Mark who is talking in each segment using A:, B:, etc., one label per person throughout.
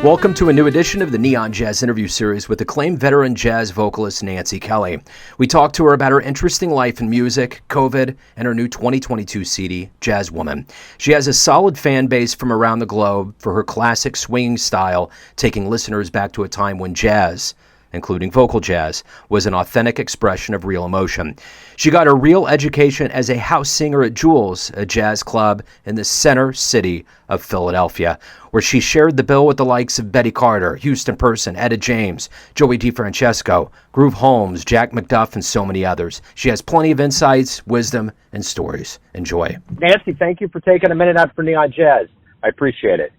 A: Welcome to a new edition of the Neon Jazz interview series with acclaimed veteran jazz vocalist Nancy Kelly. We talked to her about her interesting life in music, COVID, and her new 2022 CD, Jazz Woman. She has a solid fan base from around the globe for her classic swinging style, taking listeners back to a time when jazz, including vocal jazz, was an authentic expression of real emotion. She got her real education as a house singer at Jules, a jazz club in the center city of Philadelphia, where she shared the bill with the likes of Betty Carter, Houston Person, Etta Jones, Joey Defrancesco, Groove Holmes, Jack McDuff, and so many others. She has plenty of insights, wisdom, and stories. Enjoy.
B: Nancy, thank you for taking a minute out for Neon Jazz. I appreciate it.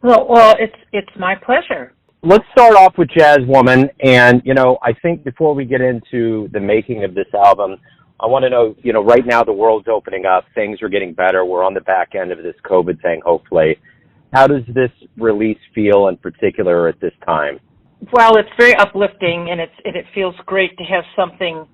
C: Well, it's my pleasure.
B: Let's start off with Jazz Woman, and, I think before we get into the making of this album, I want to know, right now the world's opening up, things are getting better, we're on the back end of this COVID thing, hopefully. How does this release feel in particular at this time?
C: Well, it's very uplifting, and it feels great to have something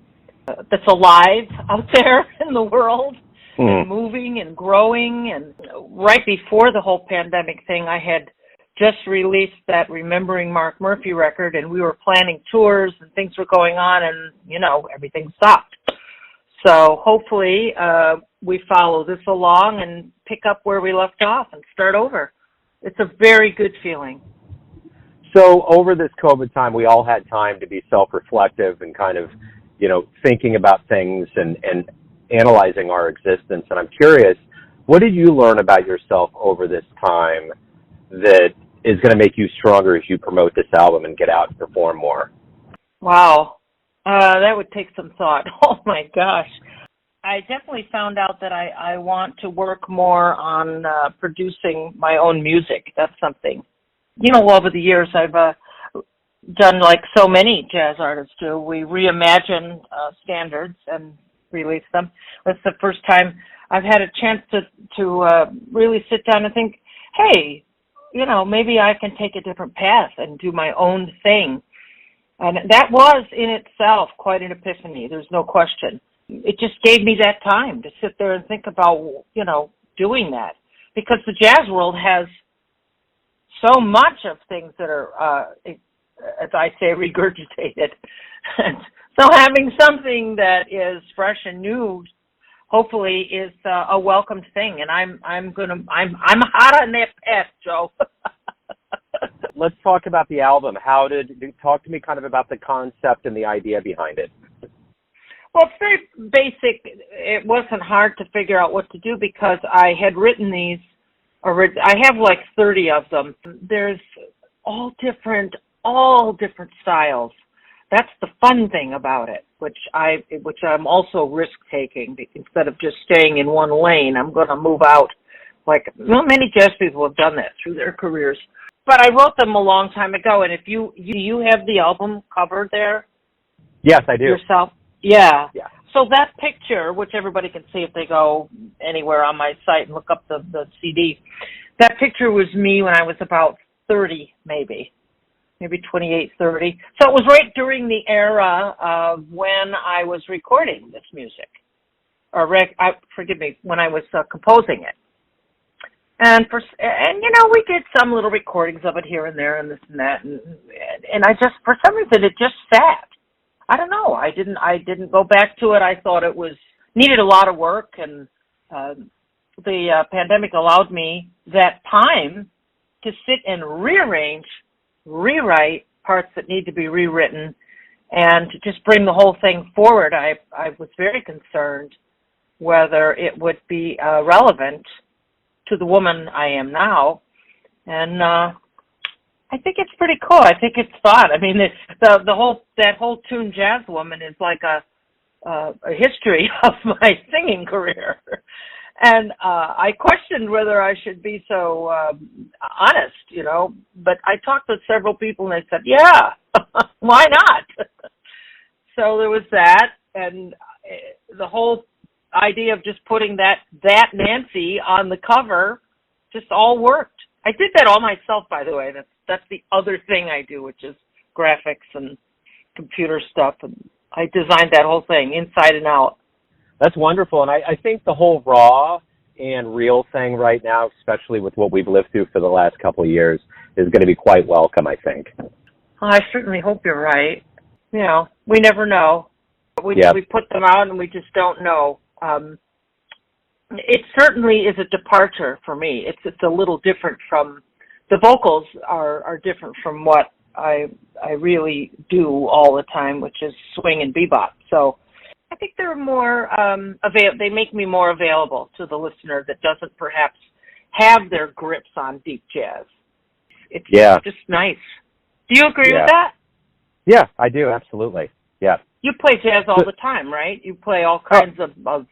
C: that's alive out there in the world, and moving and growing. And right before the whole pandemic thing, I had just released that Remembering Mark Murphy record, and we were planning tours and things were going on, and, everything stopped. So hopefully we follow this along and pick up where we left off and start over. It's a very good feeling.
B: So over this COVID time, we all had time to be self-reflective and kind of, thinking about things and analyzing our existence. And I'm curious, what did you learn about yourself over this time that is going to make you stronger as you promote this album and get out and perform more?
C: Wow. That would take some thought. Oh, my gosh. I definitely found out that I want to work more on producing my own music. That's something. Over the years, I've done like so many jazz artists do. We reimagine standards and release them. It's the first time I've had a chance to really sit down and think, hey, maybe I can take a different path and do my own thing. And that was in itself quite an epiphany. There's no question. It just gave me that time to sit there and think about, doing that. Because the jazz world has so much of things that are, as I say, regurgitated. And so having something that is fresh and new, hopefully, is a welcomed thing. And I'm hot on that path, Joe.
B: Let's talk about the album. Talk to me kind of about the concept and the idea behind it.
C: Well, it's very basic. It wasn't hard to figure out what to do because I had written these. I have like 30 of them. There's all different styles. That's the fun thing about it, which I'm also risk taking. Instead of just staying in one lane, I'm going to move out. Many jazz people have done that through their careers. But I wrote them a long time ago, and if you have the album cover there?
B: Yes, I do.
C: Yourself? Yeah. So that picture, which everybody can see if they go anywhere on my site and look up the CD, that picture was me when I was about 30, maybe 28, 30. So it was right during the era of when I was recording this music, when I was composing it. And we did some little recordings of it here and there and this and that, and I just, for some reason, it just sat. I don't know. I didn't go back to it. I thought it needed a lot of work, and the pandemic allowed me that time to sit and rewrite parts that need to be rewritten, and to just bring the whole thing forward. I was very concerned whether it would be relevant to the woman I am now, and I think it's pretty cool. I think it's fun. I mean, that whole tune, Jazz Woman, is like a history of my singing career, and I questioned whether I should be so honest, But I talked to several people, and they said, "Yeah, why not?" So there was that, and the whole idea of just putting that Nancy on the cover just all worked. I did that all myself, by the way. That's the other thing I do, which is graphics and computer stuff. And I designed that whole thing inside and out.
B: That's wonderful. And I think the whole raw and real thing right now, especially with what we've lived through for the last couple of years, is going to be quite welcome, I think.
C: I certainly hope you're right. You know, we never know. We put them out and we just don't know. It certainly is a departure for me. It's a little different from, the vocals are different from what I really do all the time, which is swing and bebop. So I think they're more they make me more available to the listener that doesn't perhaps have their grips on deep jazz. It's just nice. Do you agree with that?
B: Yeah, I do, absolutely. Yeah.
C: You play jazz all the time, right? You play all kinds of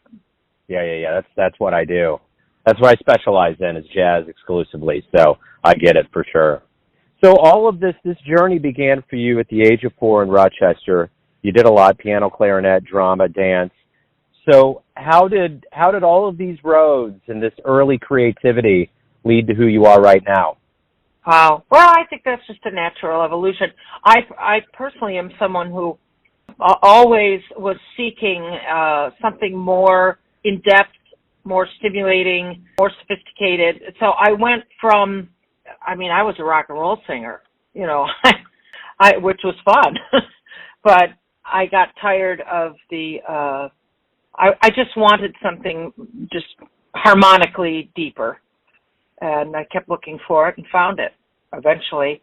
B: Yeah. That's what I do. That's what I specialize in, is jazz exclusively. So I get it for sure. So all of this journey began for you at the age of 4 in Rochester. You did a lot: piano, clarinet, drama, dance. So how did all of these roads and this early creativity lead to who you are right now?
C: Wow. Well, I think that's just a natural evolution. I personally am someone who always was seeking something more in-depth, more stimulating, more sophisticated. So I went from, I was a rock and roll singer, you know, which was fun, but I got tired of I just wanted something just harmonically deeper, and I kept looking for it and found it eventually.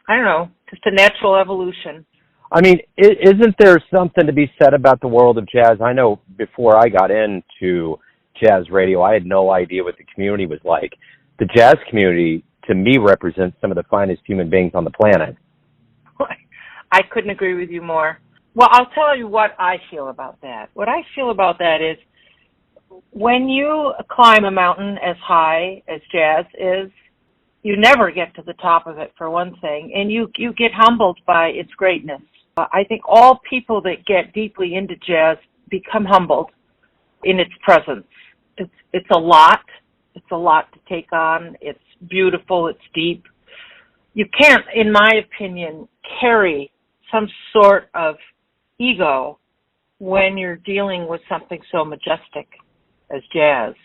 C: I don't know, just a natural evolution.
B: I mean, isn't there something to be said about the world of jazz? I know before I got into jazz radio, I had no idea what the community was like. The jazz community, to me, represents some of the finest human beings on the planet.
C: I couldn't agree with you more. Well, I'll tell you what I feel about that. What I feel about that is, when you climb a mountain as high as jazz is, you never get to the top of it, for one thing, and you get humbled by its greatness. I think all people that get deeply into jazz become humbled in its presence. It's a lot. It's a lot to take on. It's beautiful. It's deep. You can't, in my opinion, carry some sort of ego when you're dealing with something so majestic as jazz.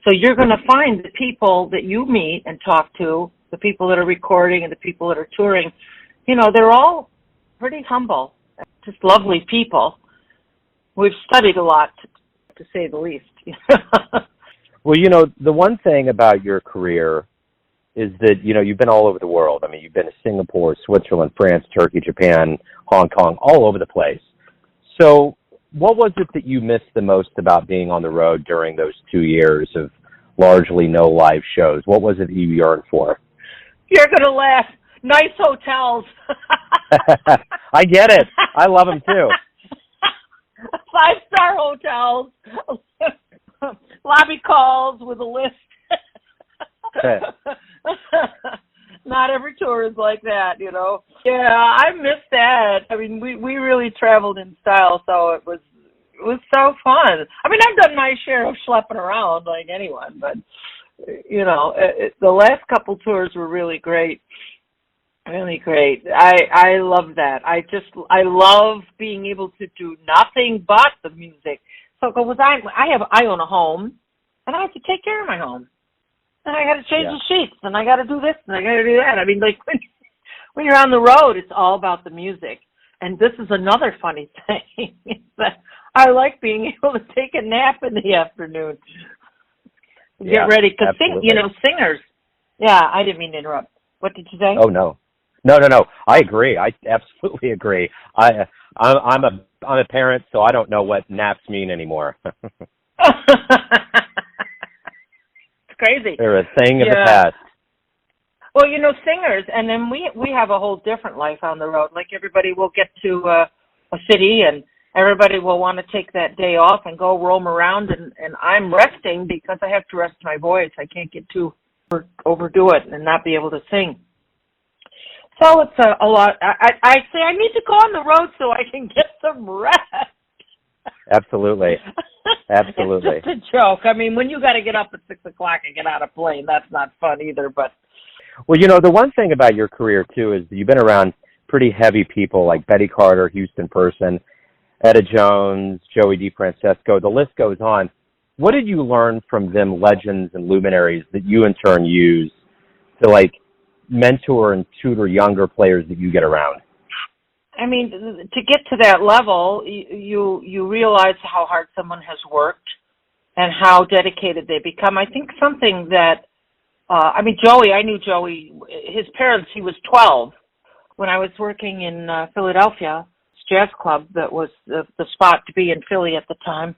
C: So you're going to find the people that you meet and talk to, the people that are recording and the people that are touring, you know, they're all pretty humble, just lovely people. We've studied a lot, to say the least.
B: Well, you know, the one thing about your career is that, you know, you've been all over the world. I mean, you've been to Singapore, Switzerland, France, Turkey, Japan, Hong Kong, all over the place. So what was it that you missed the most about being on the road during those 2 years of largely no live shows? What was it that you yearned for?
C: You're going to laugh. Nice hotels.
B: I get it. I love them too.
C: 5-star hotels. Lobby calls with a list. Not every tour is like that, you know. Yeah, I miss that. I mean, we really traveled in style, so it was so fun. I mean, I've done my share of schlepping around like anyone, but you know, the last couple tours were really great. Really great. I love that. I love being able to do nothing but the music. So, because I own a home, and I have to take care of my home, and I got to change the sheets, and I got to do this, and I got to do that. I mean, like when you're on the road, it's all about the music. And this is another funny thing, is that I like being able to take a nap in the afternoon, get ready, because singers. Yeah, I didn't mean to interrupt. What did you say?
B: Oh no. I agree. I absolutely agree. I'm a parent, so I don't know what naps mean anymore.
C: It's crazy.
B: They're a thing of the past.
C: Well, you know, singers, and then we have a whole different life on the road. Like, everybody will get to a city, and everybody will want to take that day off and go roam around, and I'm resting because I have to rest my voice. I can't get too overdo it and not be able to sing. So it's a lot. I say I need to go on the road so I can get some rest.
B: Absolutely. Absolutely.
C: It's just a joke. I mean, when you got to get up at 6 o'clock and get on a plane, that's not fun either. But
B: well, you know, the one thing about your career too is you've been around pretty heavy people like Betty Carter, Houston Person, Etta Jones, Joey Defrancesco. The list goes on. What did you learn from them legends and luminaries that you in turn use to like mentor and tutor younger players that you get around?
C: I mean, to get to that level, you realize how hard someone has worked and how dedicated they become. I think something that, Joey, I knew Joey, his parents, he was 12 when I was working in Philadelphia Jazz Club. That was the spot to be in Philly at the time.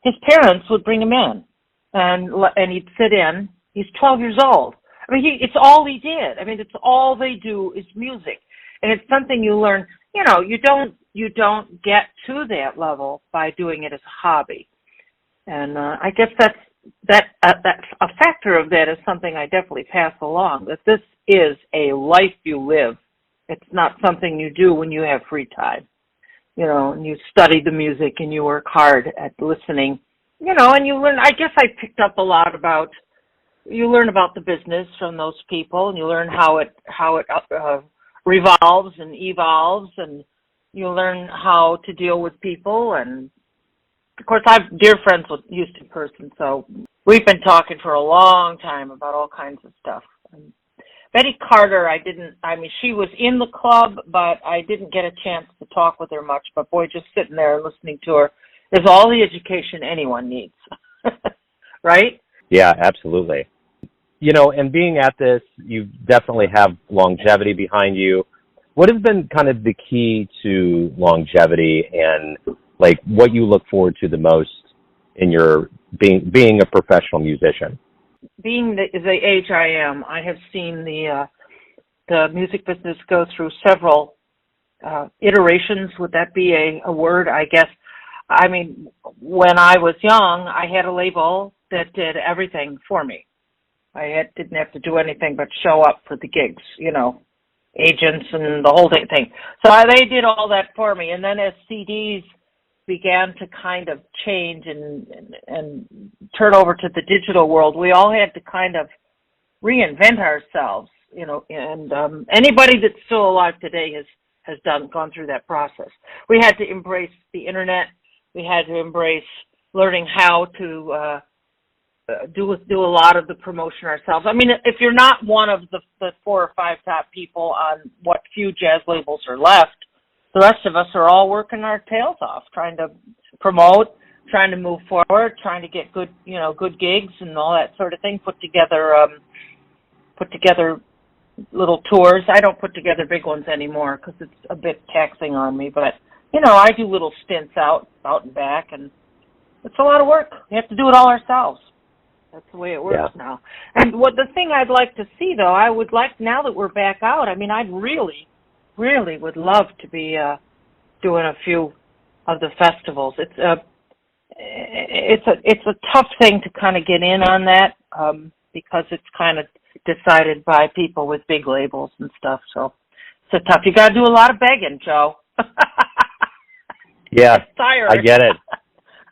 C: His parents would bring him in and he'd sit in. He's 12 years old. I mean, it's all he did. I mean, it's all they do is music. And it's something you learn, you know, you don't get to that level by doing it as a hobby. And I guess that's a factor of that is something I definitely pass along, that this is a life you live. It's not something you do when you have free time, you know, and you study the music and you work hard at listening, you know, and you learn. I guess I picked up a lot about, you learn about the business from those people, and you learn how it revolves and evolves, and you learn how to deal with people. And of course, I'm dear friends with Houston person, so we've been talking for a long time about all kinds of stuff. And Betty Carter, she was in the club, but I didn't get a chance to talk with her much. But boy, just sitting there and listening to her is all the education anyone needs, right?
B: Yeah, absolutely. You know, and being at this, you definitely have longevity behind you. What has been kind of the key to longevity and like what you look forward to the most in your being a professional musician?
C: Being the age I am, I have seen the music business go through several iterations. Would that be a word? I guess. I mean, when I was young, I had a label that did everything for me. Didn't have to do anything but show up for the gigs, you know, agents and the whole thing. So they did all that for me. And then as CDs began to kind of change and turn over to the digital world, we all had to kind of reinvent ourselves, you know, and anybody that's still alive today has gone through that process. We had to embrace the internet. We had to embrace learning how to do a lot of the promotion ourselves. I mean, if you're not one of the 4 or 5 top people on what few jazz labels are left, the rest of us are all working our tails off, trying to promote, trying to move forward, trying to get good gigs and all that sort of thing. Put together little tours. I don't put together big ones anymore because it's a bit taxing on me. But you know, I do little stints out and back, and it's a lot of work. We have to do it all ourselves. That's the way it works now. And the thing I'd like to see, though, I would like, now that we're back out, I mean, I'd really would love to be doing a few of the festivals. It's a tough thing to kind of get in on that because it's kind of decided by people with big labels and stuff. So it's tough. You got to do a lot of begging, Joe.
B: Yeah,
C: I
B: get it.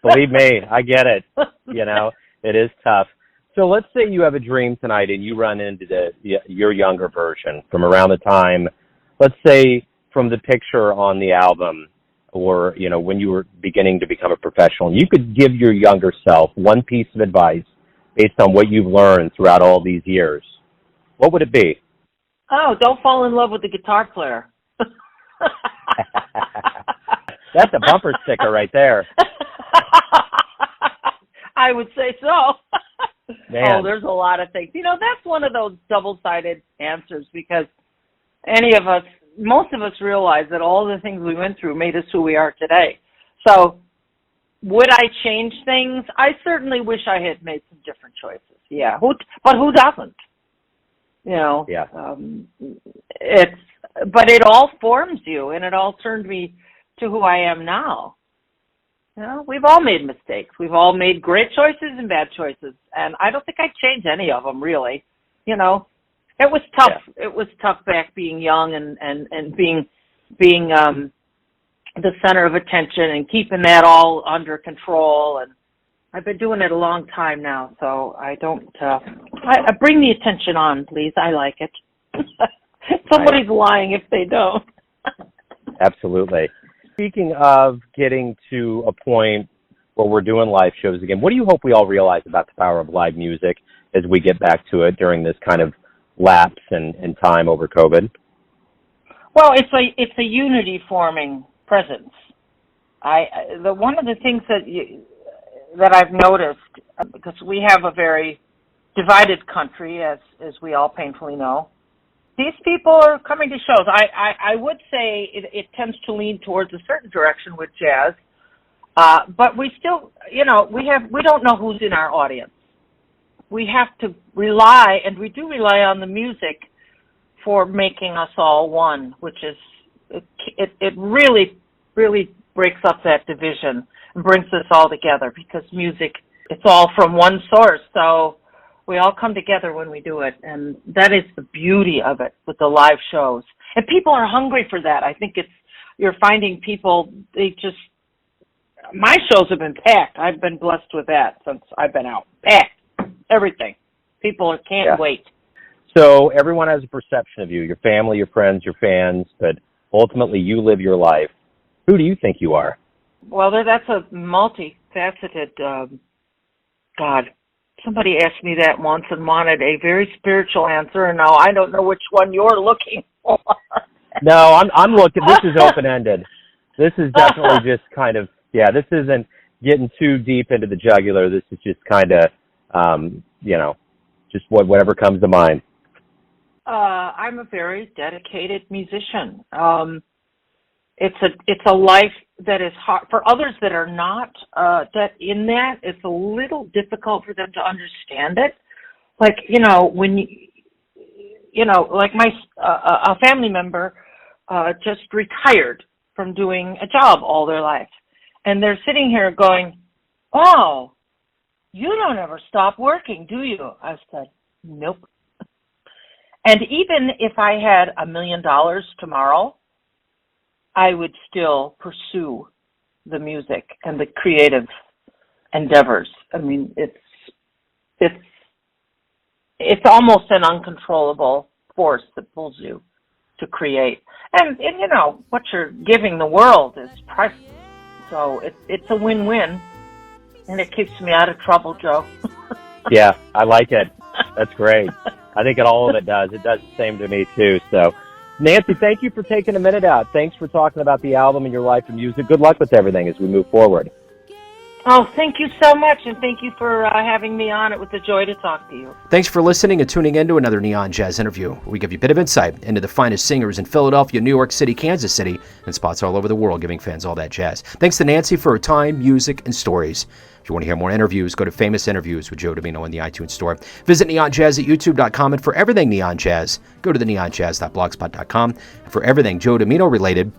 B: Believe me, I get it. You know, it is tough. So let's say you have a dream tonight and you run into your younger version from around the time, let's say from the picture on the album, or, you know, when you were beginning to become a professional, and you could give your younger self one piece of advice based on what you've learned throughout all these years. What would it be?
C: Oh, don't fall in love with the guitar player.
B: That's a bumper sticker right there.
C: I would say so.
B: Man.
C: Oh, there's a lot of things. You know, that's one of those double-sided answers because most of us realize that all the things we went through made us who we are today. So would I change things? I certainly wish I had made some different choices. Yeah. But who doesn't? You know,
B: yeah.
C: But it all forms you, and it all turned me to who I am now. You know, we've all made mistakes. We've all made great choices and bad choices, and I don't think I'd change any of them, really. You know, it was tough. Yeah. It was tough back being young and being the center of attention and keeping that all under control. And I've been doing it a long time now, so I don't. I bring the attention on, please. I like it. Somebody's lying if they don't.
B: Absolutely. Speaking of getting to a point where we're doing live shows again. What do you hope we all realize about the power of live music as we get back to it during this kind of lapse in time over COVID?
C: Well, it's a unity forming presence. One of the things that I've noticed, because we have a very divided country, as we all painfully know, these people are coming to shows. I would say it tends to lean towards a certain direction with jazz, but we still, we don't know who's in our audience. We have to rely, and we do rely on the music for making us all one, which is, it really, really breaks up that division and brings us all together, because music, it's all from one source, so we all come together when we do it, and that is the beauty of it with the live shows. And people are hungry for that. I think you're finding people, my shows have been packed. I've been blessed with that since I've been out. Packed. Everything. People can't wait.
B: So everyone has a perception of you, your family, your friends, your fans, but ultimately you live your life. Who do you think you are?
C: Well, that's a multifaceted, God. Somebody asked me that once and wanted a very spiritual answer, and now I don't know which one you're looking for.
B: No, I'm looking. This is open-ended. This is definitely just kind of, this isn't getting too deep into the jugular. This is just kind of, just whatever comes to mind.
C: I'm a very dedicated musician. It's a life that is hard for others that are not in that. It's a little difficult for them to understand it. Like, when like a family member just retired from doing a job all their life, and they're sitting here going, "Oh, you don't ever stop working, do you?" I said, "Nope." And even if I had $1 million tomorrow, I would still pursue the music and the creative endeavors. I mean, it's almost an uncontrollable force that pulls you to create. And what you're giving the world is priceless. So it's a win-win, and it keeps me out of trouble, Joe.
B: Yeah, I like it. That's great. I think all of it does. It does the same to me, too. So, Nancy, thank you for taking a minute out. Thanks for talking about the album and your life and music. Good luck with everything as we move forward.
C: Oh, thank you so much, and thank you for having me on. It was a joy to talk to you.
A: Thanks for listening and tuning in to another Neon Jazz interview, where we give you a bit of insight into the finest singers in Philadelphia, New York City, Kansas City, and spots all over the world, giving fans all that jazz. Thanks to Nancy for her time, music, and stories. If you want to hear more interviews, go to Famous Interviews with Joe Domino in the iTunes Store. Visit neonjazz at youtube.com, and for everything Neon Jazz, go to the neonjazz.blogspot.com. And for everything Joe Domino related,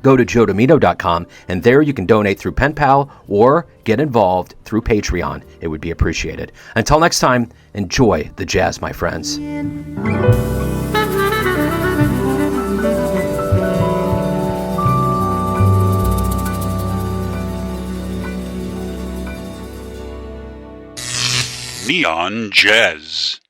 A: go to joedomino.com, and there you can donate through PenPal or get involved through Patreon. It would be appreciated. Until next time, enjoy the jazz, my friends.
D: Neon Jazz.